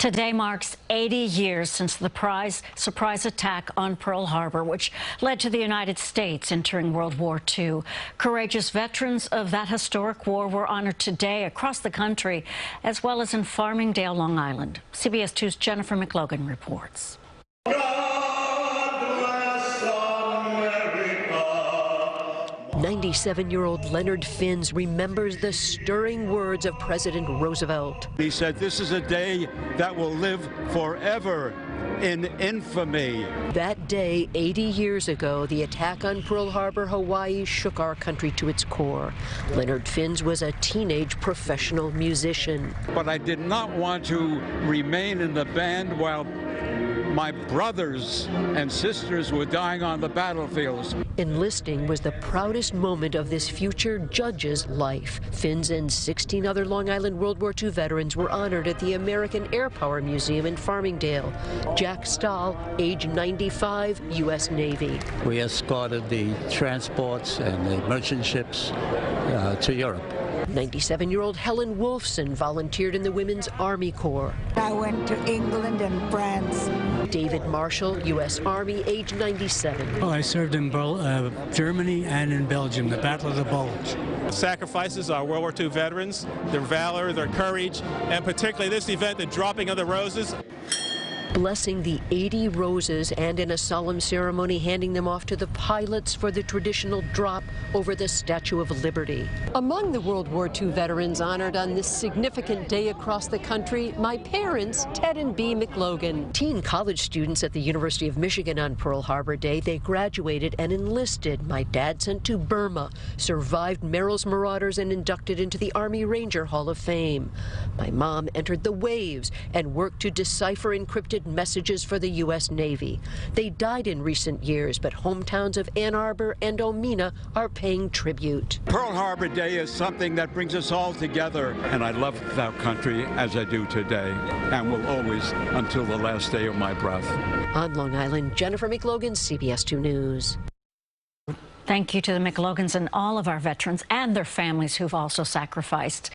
Today marks 80 years since the surprise attack on Pearl Harbor, which led to the United States entering World War II. Courageous veterans of that historic war were honored today across the country, as well as in Farmingdale, Long Island. CBS 2's Jennifer McLogan reports. 97-year-old Leonard Finns remembers the stirring words of President Roosevelt. He said, "This is a day that will live forever in infamy." That day, 80 years ago, the attack on Pearl Harbor, Hawaii, shook our country to its core. Leonard Finns was a teenage professional musician. But I did not want to remain in the band while my brothers and sisters were dying on the battlefields. Enlisting was the proudest moment of this future judge's life. Finns and 16 other Long Island World War II veterans were honored at the American Air Power Museum in Farmingdale. Jack Stahl, age 95, U.S. Navy. We escorted the transports and the merchant ships to Europe. 97-year-old Helen Wolfson volunteered in the Women's Army Corps. I went to England and France. David Marshall, U.S. Army, age 97. Well, I served in Germany and in Belgium, the Battle of the Bulge. Sacrifices our World War II veterans, their valor, their courage, and particularly this event, the dropping of the roses. Blessing the 80 roses and in a solemn ceremony handing them off to the pilots for the traditional drop over the Statue of Liberty. Among the World War II veterans honored on this significant day across the country, my parents, Ted and Bea McLogan. Teen college students at the University of Michigan on Pearl Harbor Day, they graduated and enlisted. My dad sent to Burma, survived Merrill's Marauders and inducted into the Army Ranger Hall of Fame. My mom entered the waves and worked to decipher encrypted messages for the U.S. Navy. They died in recent years, but hometowns of Ann Arbor and Omena are paying tribute. Pearl Harbor Day is something that brings us all together, and I love our country as I do today, and will always until the last day of my breath. On Long Island, Jennifer McLogan, CBS 2 News. Thank you to the McLogans and all of our veterans and their families who've also sacrificed.